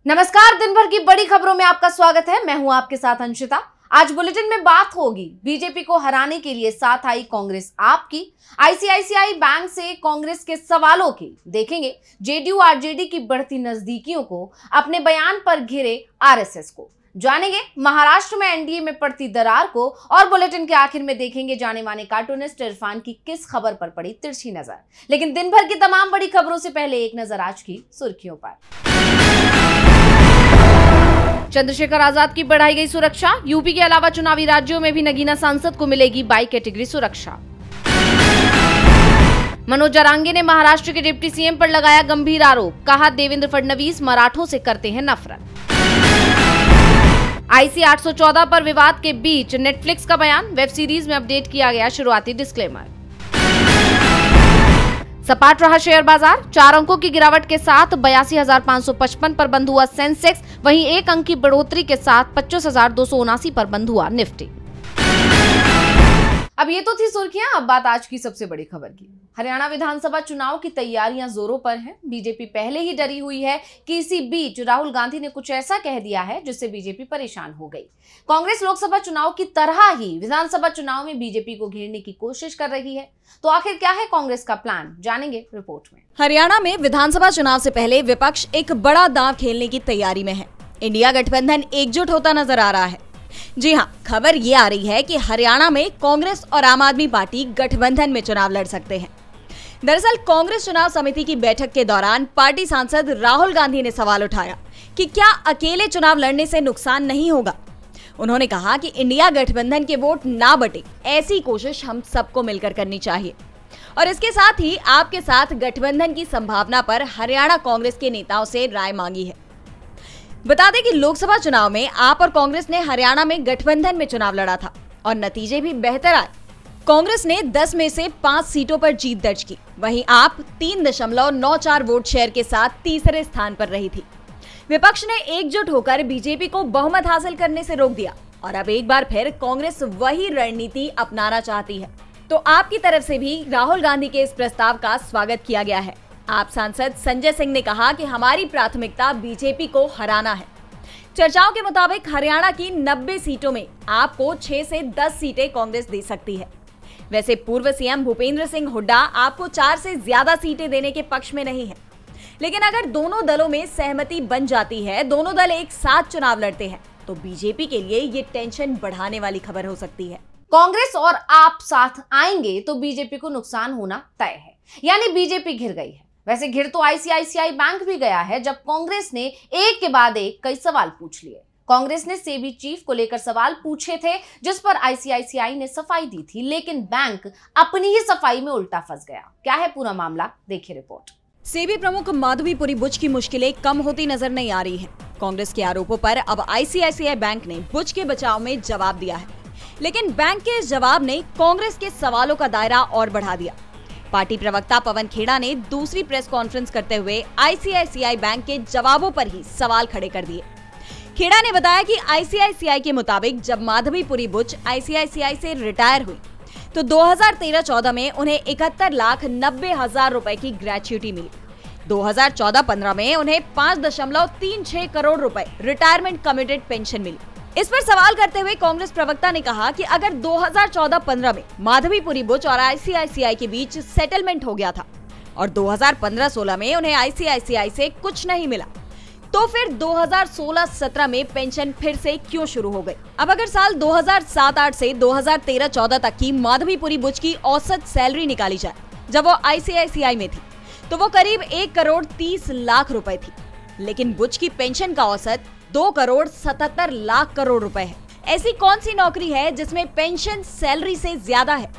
नमस्कार, दिन भर की बड़ी खबरों में आपका स्वागत है। मैं हूं आपके साथ अंशिता। आज बुलेटिन में बात होगी बीजेपी को हराने के लिए साथ आई कांग्रेस आपकी, आईसीआईसीआई बैंक से कांग्रेस के सवालों की, देखेंगे जेडीयू आरजेडी की बढ़ती नजदीकियों को, अपने बयान पर घिरे आरएसएस को, जानेंगे महाराष्ट्र में एनडीए में पड़ती दरार को, और बुलेटिन के आखिर में देखेंगे जाने माने कार्टूनिस्ट इरफान की किस खबर पर पड़ी तिरछी नजर। लेकिन दिन भर की तमाम बड़ी खबरों से पहले एक नजर आज की सुर्खियों पर। चंद्रशेखर आजाद की बढ़ाई गई सुरक्षा, यूपी के अलावा चुनावी राज्यों में भी नगीना सांसद को मिलेगी बाई कैटेगरी सुरक्षा। मनोज जरांगे ने महाराष्ट्र के डिप्टी सीएम पर लगाया गंभीर आरोप, कहा देवेंद्र फडणवीस मराठों से करते हैं नफरत। आईसी 814 पर विवाद के बीच नेटफ्लिक्स का बयान, वेब सीरीज में अपडेट किया गया शुरुआती डिस्क्लेमर। सपाट रहा शेयर बाजार, 4 अंकों की गिरावट के साथ 82,555 पर बंद हुआ सेंसेक्स, वहीं 1 अंक की बढ़ोतरी के साथ 25,279 पर बंद हुआ निफ्टी। अब ये तो थी सुर्खियां, अब बात आज की सबसे बड़ी खबर की। हरियाणा विधानसभा चुनाव की तैयारियां जोरों पर हैं। बीजेपी पहले ही डरी हुई है कि इसी बीच राहुल गांधी ने कुछ ऐसा कह दिया है जिससे बीजेपी परेशान हो गई। कांग्रेस लोकसभा चुनाव की तरह ही विधानसभा चुनाव में बीजेपी को घेरने की कोशिश कर रही है। तो आखिर क्या है कांग्रेस का प्लान, जानेंगे रिपोर्ट में। हरियाणा में विधानसभा चुनाव से पहले विपक्ष एक बड़ा दांव खेलने की तैयारी में है। इंडिया गठबंधन एकजुट होता नजर आ रहा है। जी हां, खबर ये आ रही है कि हरियाणा में कांग्रेस और आम आदमी पार्टी गठबंधन में चुनाव लड़ सकते हैं। दरअसल कांग्रेस चुनाव समिति की बैठक के दौरान पार्टी सांसद राहुल गांधी ने सवाल उठाया कि क्या अकेले चुनाव लड़ने से नुकसान नहीं होगा। उन्होंने कहा कि इंडिया गठबंधन के वोट ना बटे, ऐसी कोशिश हम सबको मिलकर करनी चाहिए। और इसके साथ ही आपके साथ गठबंधन की संभावना पर हरियाणा कांग्रेस के नेताओं से राय मांगी है। बता दें कि लोकसभा चुनाव में आप और कांग्रेस ने हरियाणा में गठबंधन में चुनाव लड़ा था और नतीजे भी बेहतर आए। कांग्रेस ने 10 में से 5 सीटों पर जीत दर्ज की, वहीं आप 3.94 वोट शेयर के साथ तीसरे स्थान पर रही थी। विपक्ष ने एकजुट होकर बीजेपी को बहुमत हासिल करने से रोक दिया और अब एक बार फिर कांग्रेस वही रणनीति अपनाना चाहती है। तो आपकी तरफ से भी राहुल गांधी के इस प्रस्ताव का स्वागत किया गया है। आप सांसद संजय सिंह ने कहा कि हमारी प्राथमिकता बीजेपी को हराना है। चर्चाओं के मुताबिक हरियाणा की 90 सीटों में आपको 6 से 10 सीटें कांग्रेस दे सकती है। वैसे पूर्व सीएम भूपेंद्र सिंह हुड्डा आपको 4 से ज्यादा सीटें देने के पक्ष में नहीं है, लेकिन अगर दोनों दलों में सहमति बन जाती है, दोनों दल एक साथ चुनाव लड़ते हैं, तो बीजेपी के लिए ये टेंशन बढ़ाने वाली खबर हो सकती है। कांग्रेस और आप साथ आएंगे तो बीजेपी को नुकसान होना तय है, यानी बीजेपी घिर गई है। वैसे घिर तो आईसीआईसीआई बैंक भी गया है, जब कांग्रेस ने एक के बाद एक कई सवाल पूछ लिए। कांग्रेस ने सेबी चीफ को लेकर सवाल पूछे थे, जिस पर आईसीआईसीआई ने सफाई दी थी, लेकिन बैंक अपनी ही सफाई में उल्टा फंस गया। क्या है पूरा मामला, देखिए रिपोर्ट। सेबी प्रमुख माधवीपुरी बुच की मुश्किलें कम होती नजर नहीं आ रही है। कांग्रेस के आरोपों पर अब आईसीआईसीआई बैंक ने बुच के बचाव में जवाब दिया है, लेकिन बैंक के इस जवाब ने कांग्रेस के सवालों का दायरा और बढ़ा दिया। पार्टी प्रवक्ता पवन खेड़ा ने दूसरी प्रेस कॉन्फ्रेंस करते हुए आईसीआईसीआई बैंक के जवाबों पर ही सवाल खड़े कर दिए। खेड़ा ने बताया कि आईसीआईसीआई के मुताबिक जब माधवीपुरी बुच आईसीआईसीआई से रिटायर हुई तो 2013-14 में उन्हें 71,90,000 रुपए की ग्रेच्युटी मिली। 2014-15 में उन्हें 5.36 करोड़ रुपए रिटायरमेंट कमिटेड पेंशन मिली। इस पर सवाल करते हुए कांग्रेस प्रवक्ता ने कहा कि अगर 2014-15 में माधवीपुरी बुच और आईसीआईसीआई के बीच सेटलमेंट हो गया था और 2015-16 में उन्हें आईसीआईसीआई से कुछ नहीं मिला, तो फिर 2016-17 में पेंशन फिर से क्यों शुरू हो गई। अब अगर साल 2007-8 से 2013-14 तक की माधवीपुरी बुच की औसत सैलरी निकाली जाए, जब वो आईसीआईसीआई में थी, तो वो करीब 1,30,00,000 रुपए थी, लेकिन बुच की पेंशन का औसत 2,77,00,000 करोड़ रुपए है। ऐसी कौन सी नौकरी है जिसमें पेंशन सैलरी से ज्यादा है।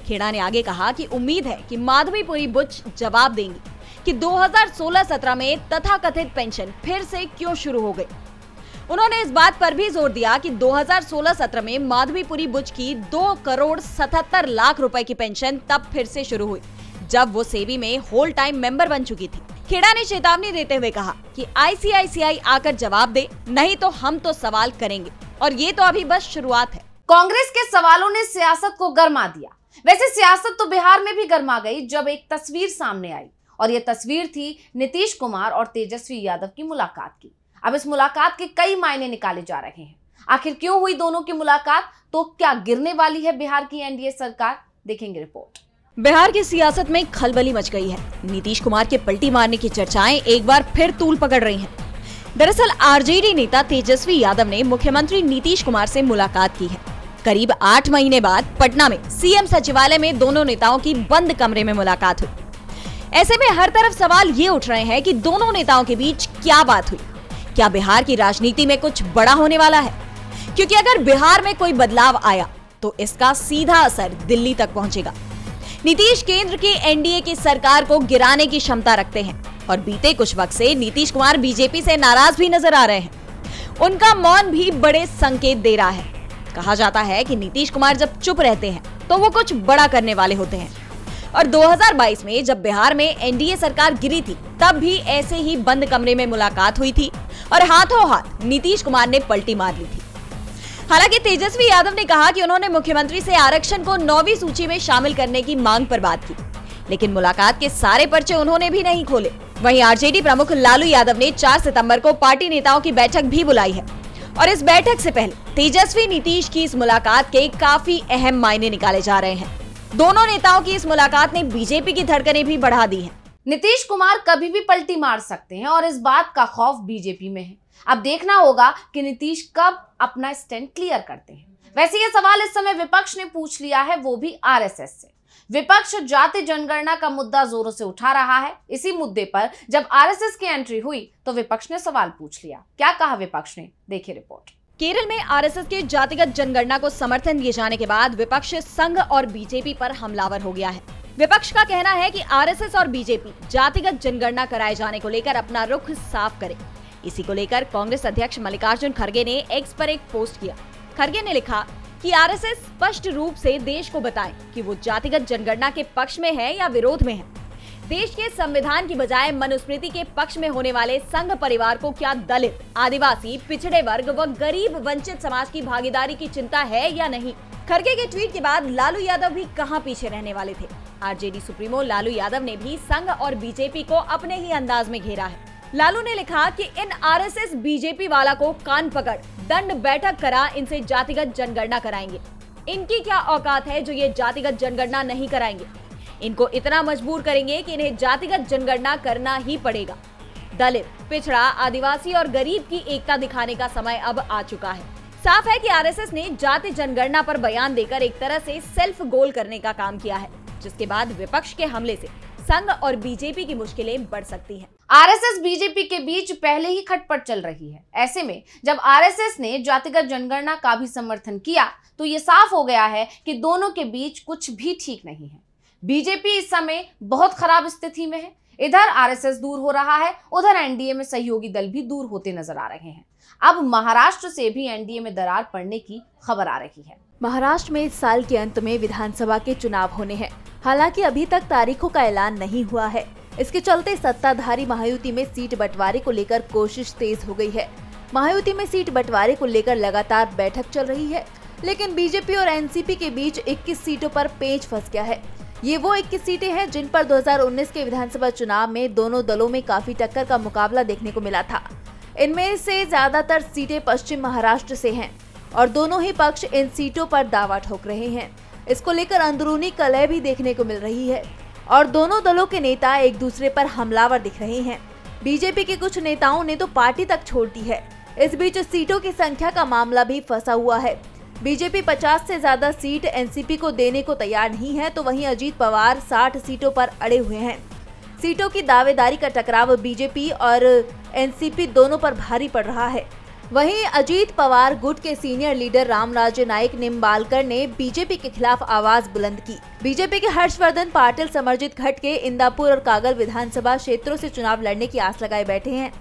खेड़ा ने आगे कहा कि उम्मीद है कि माधवीपुरी बुच जवाब देंगी कि 2016-17 में तथाकथित पेंशन फिर से क्यों शुरू हो गई। उन्होंने इस बात पर भी जोर दिया कि 2016-17 में माधवीपुरी बुच की 2,77,00,000 रुपए की पेंशन तब फिर से शुरू हुई, जब वो सेबी में होल टाइम मेंबर बन चुकी थी। खेड़ा ने चेतावनी देते हुए कहा कि आईसीआईसीआई आकर जवाब दे, नहीं तो हम तो सवाल करेंगे, और ये तो अभी बस शुरुआत है। कांग्रेस के सवालों ने सियासत को गर्मा दिया। वैसे सियासत तो बिहार में भी गर्मा गई जब एक तस्वीर सामने आई, और यह तस्वीर थी नीतीश कुमार और तेजस्वी यादव की मुलाकात की। अब इस मुलाकात के कई मायने निकाले जा रहे हैं। आखिर क्यों हुई दोनों की मुलाकात, तो क्या गिरने वाली है बिहार की एनडीए सरकार, देखेंगे रिपोर्ट। बिहार की सियासत में खलबली मच गई है। नीतीश कुमार के पलटी मारने की चर्चाएं एक बार फिर तूल पकड़ रही हैं। दरअसल आरजेडी नेता तेजस्वी यादव ने मुख्यमंत्री नीतीश कुमार से मुलाकात की है। करीब 8 महीने बाद पटना में सीएम सचिवालय में दोनों नेताओं की बंद कमरे में मुलाकात हुई। ऐसे में हर तरफ सवाल ये उठ रहे हैं कि दोनों नेताओं के बीच क्या बात हुई। क्या बिहार की राजनीति में कुछ बड़ा होने वाला है? क्योंकि अगर बिहार में कोई बदलाव आया तो इसका सीधा असर दिल्ली तक पहुंचेगा। नीतीश केंद्र की एनडीए की सरकार को गिराने की क्षमता रखते हैं और बीते कुछ वक्त से नीतीश कुमार बीजेपी से नाराज भी नजर आ रहे हैं। उनका मौन भी बड़े संकेत दे रहा है। कहा जाता है कि नीतीश कुमार जब चुप रहते हैं तो वो कुछ बड़ा करने वाले होते हैं। और 2022 में जब बिहार में एनडीए सरकार गिरी थी तब भी ऐसे ही बंद कमरे में मुलाकात हुई थी और हाथों हाथ नीतीश कुमार ने पलटी मार ली थी। हालांकि तेजस्वी यादव ने कहा कि उन्होंने मुख्यमंत्री से आरक्षण को 9वीं सूची में शामिल करने की मांग पर बात की, लेकिन मुलाकात के सारे पर्चे उन्होंने भी नहीं खोले। वहीं आरजेडी प्रमुख लालू यादव ने 4 सितंबर को पार्टी नेताओं की बैठक भी बुलाई है और इस बैठक से पहले तेजस्वी नीतीश की इस मुलाकात के काफी अहम मायने निकाले जा रहे हैं। दोनों नेताओं की इस मुलाकात ने बीजेपी की धड़कनें भी बढ़ा दी हैं। नीतीश कुमार कभी भी पलटी मार सकते हैं और इस बात का खौफ बीजेपी में है। अब देखना होगा कि नीतीश कब अपना स्टैंड क्लियर करते हैं। वैसे ये सवाल इस समय विपक्ष ने पूछ लिया है, वो भी आरएसएस से। विपक्ष जाति जनगणना का मुद्दा जोरों से उठा रहा है। इसी मुद्दे पर जब आरएसएस की एंट्री हुई तो विपक्ष ने सवाल पूछ लिया। क्या कहा विपक्ष ने, देखिए रिपोर्ट। केरल में आरएसएस के जातिगत जनगणना को समर्थन दिए जाने के बाद विपक्ष संघ और बीजेपी पर हमलावर हो गया है। विपक्ष का कहना है कि आरएसएस और बीजेपी जातिगत जनगणना कराए जाने को लेकर अपना रुख साफ करे। इसी को लेकर कांग्रेस अध्यक्ष मल्लिकार्जुन खड़गे ने एक्स पर एक पोस्ट किया। खड़गे ने लिखा कि आरएसएस स्पष्ट रूप से देश को बताए कि वो जातिगत जनगणना के पक्ष में है या विरोध में है। देश के संविधान की बजाय मनुस्मृति के पक्ष में होने वाले संघ परिवार को क्या दलित, आदिवासी, पिछड़े वर्ग व गरीब वंचित समाज की भागीदारी की चिंता है या नहीं? खड़गे के ट्वीट के बाद लालू यादव भी कहां पीछे रहने वाले थे। आरजेडी सुप्रीमो लालू यादव ने भी संघ और बीजेपी को अपने ही अंदाज में घेरा है। लालू ने लिखा कि इन आरएसएस बीजेपी वाला को कान पकड़ दंड बैठक करा इनसे जातिगत जनगणना कराएंगे। इनकी क्या औकात है जो ये जातिगत जनगणना नहीं कराएंगे? इनको इतना मजबूर करेंगे कि इन्हें जातिगत जनगणना करना ही पड़ेगा। दलित, पिछड़ा, आदिवासी और गरीब की एकता दिखाने का समय अब आ चुका है। साफ है कि आरएसएस ने जाति जनगणना पर बयान देकर एक तरह से सेल्फ गोल करने का काम किया है, जिसके बाद विपक्ष के हमले से संघ और बीजेपी की मुश्किलें बढ़ सकती हैं। आरएसएस बीजेपी के बीच पहले ही खटपट चल रही है। ऐसे में जब आरएसएस ने जातिगत जनगणना का भी समर्थन किया तो ये साफ हो गया है कि दोनों के बीच कुछ भी ठीक नहीं है। बीजेपी इस समय बहुत खराब स्थिति में है। इधर आरएसएस दूर हो रहा है, उधर एनडीए में सहयोगी दल भी दूर होते नजर आ रहे हैं। अब महाराष्ट्र से भी एनडीए में दरार पड़ने की खबर आ रही है। महाराष्ट्र में इस साल के अंत में विधानसभा के चुनाव होने हैं। हालांकि अभी तक तारीखों का ऐलान नहीं हुआ है। इसके चलते सत्ताधारी महायुति में सीट बंटवारे को लेकर कोशिश तेज हो गई है। महायुति में सीट बंटवारे को लेकर लगातार बैठक चल रही है, लेकिन बीजेपी और एनसीपी के बीच 21 सीटों पर पेंच फंस गया है। ये वो 21 सीटें हैं जिन पर 2019 के विधानसभा चुनाव में दोनों दलों में काफी टक्कर का मुकाबला देखने को मिला था। इनमें से ज्यादातर सीटें पश्चिम महाराष्ट्र से हैं और दोनों ही पक्ष इन सीटों पर दावा ठोक रहे हैं। इसको लेकर अंदरूनी कलह भी देखने को मिल रही है और दोनों दलों के नेता एक दूसरे पर हमलावर दिख रहे हैं। बीजेपी के कुछ नेताओं ने तो पार्टी तक छोड़ दी है। इस बीच सीटों की संख्या का मामला भी फंसा हुआ है। बीजेपी 50 से ज्यादा सीट एनसीपी को देने को तैयार नहीं है, तो वहीं अजीत पवार 60 सीटों पर अड़े हुए हैं। सीटों की दावेदारी का टकराव बीजेपी और एनसीपी दोनों पर भारी पड़ रहा है। वहीं अजीत पवार गुट के सीनियर लीडर रामराजे नाईक निम्बालकर ने बीजेपी के खिलाफ आवाज बुलंद की। बीजेपी के हर्षवर्धन पाटिल समर्जित खटके इंदापुर और कागल विधानसभा क्षेत्रों से चुनाव लड़ने की आस लगाए बैठे हैं।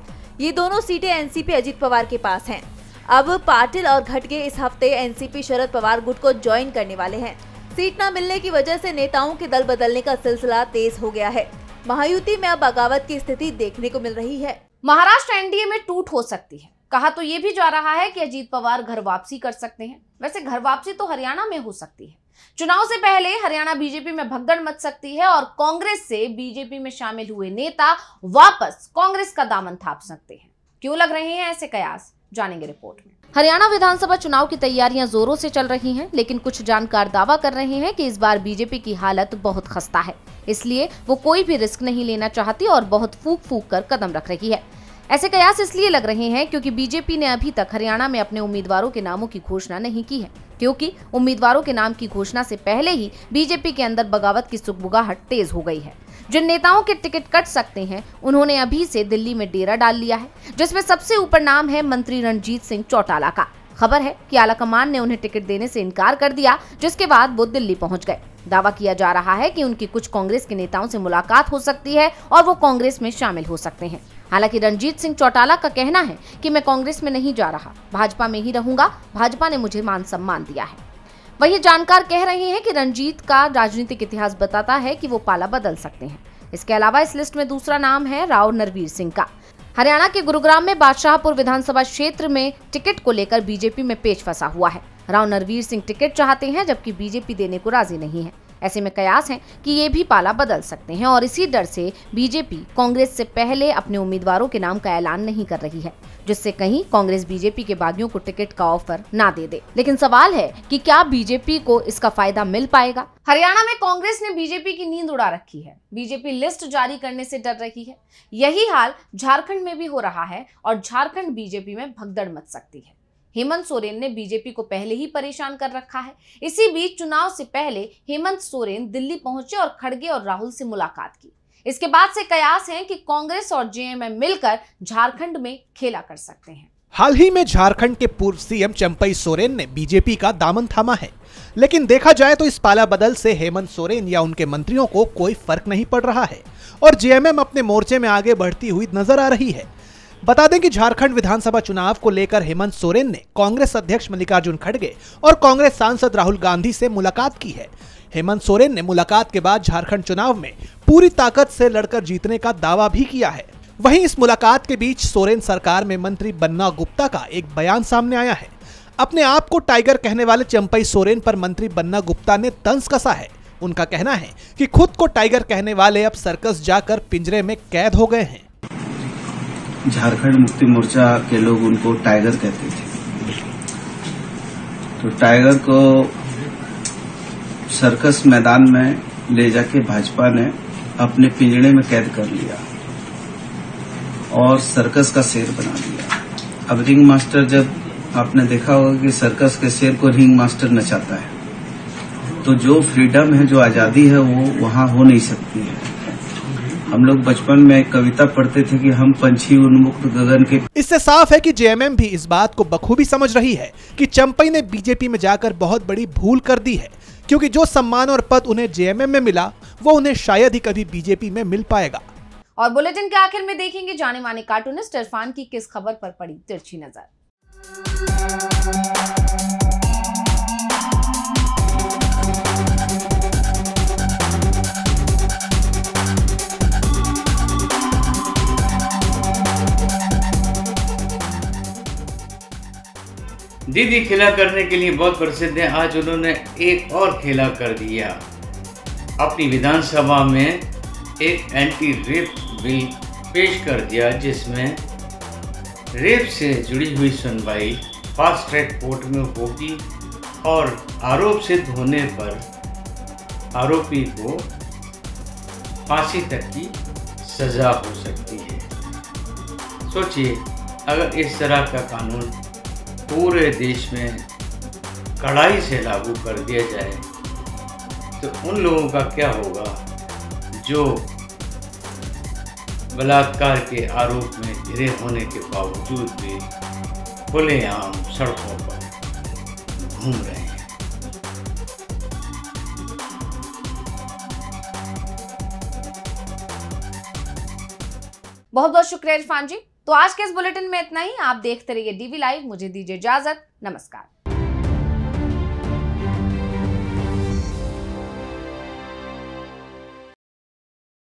ये दोनों सीटें एनसीपी अजीत पवार के पास हैं। अब पाटिल और खटके इस हफ्ते एनसीपी शरद पवार गुट को ज्वाइन करने वाले हैं। सीट न मिलने की वजह से नेताओं के दल बदलने का सिलसिला तेज हो गया है। महायुति में अब बगावत की स्थिति देखने को मिल रही है। महाराष्ट्र एनडीए में टूट हो सकती है। कहा तो ये भी जा रहा है कि अजीत पवार घर वापसी कर सकते हैं। वैसे घर वापसी तो हरियाणा में हो सकती है। चुनाव से पहले हरियाणा बीजेपी में भगदड़ मच सकती है और कांग्रेस से बीजेपी में शामिल हुए नेता वापस कांग्रेस का दामन थाप सकते हैं। क्यों लग रहे हैं ऐसे कयास, जानेंगे रिपोर्ट में। हरियाणा विधानसभा चुनाव की तैयारियां जोरों से चल रही हैं, लेकिन कुछ जानकार दावा कर रहे हैं कि इस बार बीजेपी की हालत बहुत खस्ता है, इसलिए वो कोई भी रिस्क नहीं लेना चाहती और बहुत फूक कर कदम रख रही है। ऐसे कयास इसलिए लग रहे हैं क्योंकि बीजेपी ने अभी तक हरियाणा में अपने उम्मीदवारों के नामों की घोषणा नहीं की है, क्योंकि उम्मीदवारों के नाम की घोषणा से पहले ही बीजेपी के अंदर बगावत की सुगबुगाहट तेज हो गई है। जिन नेताओं के टिकट कट सकते हैं उन्होंने अभी से दिल्ली में डेरा डाल लिया है, जिसमें सबसे ऊपर नाम है मंत्री रणजीत सिंह चौटाला का। खबर है कि आलाकमान ने उन्हें टिकट देने से इनकार कर दिया, जिसके बाद वो दिल्ली पहुंच गए। दावा किया जा रहा है कि उनकी कुछ कांग्रेस के नेताओं से मुलाकात हो सकती है और वो कांग्रेस में शामिल हो सकते हैं। हालांकि रणजीत सिंह चौटाला का कहना है कि मैं कांग्रेस में नहीं जा रहा, भाजपा में ही रहूंगा, भाजपा ने मुझे मान सम्मान दिया है। वही जानकार कह रहे हैं कि रणजीत का राजनीतिक इतिहास बताता है कि वो पाला बदल सकते हैं। इसके अलावा इस लिस्ट में दूसरा नाम है राव नरवीर सिंह का। हरियाणा के गुरुग्राम में बादशाहपुर विधानसभा क्षेत्र में टिकट को लेकर बीजेपी में पेच फंसा हुआ है। राव नरवीर सिंह टिकट चाहते हैं, जबकि बीजेपी देने को राजी नहीं है। ऐसे में कयास है कि ये भी पाला बदल सकते हैं और इसी डर से बीजेपी कांग्रेस से पहले अपने उम्मीदवारों के नाम का ऐलान नहीं कर रही है, जिससे कहीं कांग्रेस बीजेपी के बागियों को टिकट का ऑफर ना दे दे। लेकिन सवाल है कि क्या बीजेपी को इसका फायदा मिल पाएगा। हरियाणा में कांग्रेस ने बीजेपी की नींद उड़ा रखी है, बीजेपी लिस्ट जारी करने से डर रही है। यही हाल झारखंड में भी हो रहा है और झारखंड बीजेपी में भगदड़ मच सकती है। हेमंत सोरेन ने बीजेपी को पहले ही परेशान कर रखा है। इसी बीच चुनाव से पहले हेमंत सोरेन दिल्ली पहुंचे और खड़गे और राहुल से मुलाकात की। इसके बाद से कयास हैं कि कांग्रेस और जेएमएम मिलकर झारखंड में खेला कर सकते हैं। हाल ही में झारखंड के पूर्व सीएम चंपई सोरेन ने बीजेपी का दामन थामा है, लेकिन देखा जाए तो इस पाला बदल से हेमंत सोरेन या उनके मंत्रियों को कोई फर्क नहीं पड़ रहा है और जेएमएम अपने मोर्चे में आगे बढ़ती हुई नजर आ रही है। बता दें कि झारखंड विधानसभा चुनाव को लेकर हेमंत सोरेन ने कांग्रेस अध्यक्ष मल्लिकार्जुन खड़गे और कांग्रेस सांसद राहुल गांधी से मुलाकात की है। हेमंत सोरेन ने मुलाकात के बाद झारखंड चुनाव में पूरी ताकत से लड़कर जीतने का दावा भी किया है। वहीं इस मुलाकात के बीच सोरेन सरकार में मंत्री बन्ना गुप्ता का एक बयान सामने आया है। अपने आप को टाइगर कहने वाले चंपई सोरेन पर मंत्री बन्ना गुप्ता ने तंज कसा है। उनका कहना है कि खुद को टाइगर कहने वाले अब सर्कस जाकर पिंजरे में कैद हो गए हैं। झारखंड मुक्ति मोर्चा के लोग उनको टाइगर कहते थे, तो टाइगर को सर्कस मैदान में ले जाके भाजपा ने अपने पिंजड़े में कैद कर लिया और सर्कस का शेर बना दिया। अब रिंग मास्टर, जब आपने देखा होगा कि सर्कस के शेर को रिंग मास्टर नचाता है, तो जो फ्रीडम है, जो आजादी है, वो वहां हो नहीं सकती है। हम लोग बचपन में एक कविता पढ़ते थे कि हम पंछी उन्मुक्त गगन के। इससे साफ है कि जेएमएम भी इस बात को बखूबी समझ रही है कि चंपई ने बीजेपी में जाकर बहुत बड़ी भूल कर दी है, क्योंकि जो सम्मान और पद उन्हें जेएमएम में मिला वो उन्हें शायद ही कभी बीजेपी में मिल पाएगा। और बुलेटिन के आखिर में देखेंगे जाने माने कार्टूनिस्ट इरफान की किस खबर पर पड़ी तिरछी नजर। दीदी खेला करने के लिए बहुत प्रसिद्ध है। आज उन्होंने एक और खेला कर दिया। अपनी विधानसभा में एक एंटी रेप बिल पेश कर दिया, जिसमें रेप से जुड़ी हुई सुनवाई फास्ट ट्रैक कोर्ट में होगी और आरोप सिद्ध होने पर आरोपी को फांसी तक की सजा हो सकती है। सोचिए, अगर इस तरह का कानून पूरे देश में कड़ाई से लागू कर दिया जाए तो उन लोगों का क्या होगा जो बलात्कार के आरोप में घिरे होने के बावजूद भी खुलेआम सड़कों पर घूम रहे हैं। बहुत बहुत शुक्रिया इरफान जी। तो आज के इस बुलेटिन में इतना ही। आप देखते रहिए डीवी लाइव। मुझे दीजिए इजाजत। नमस्कार।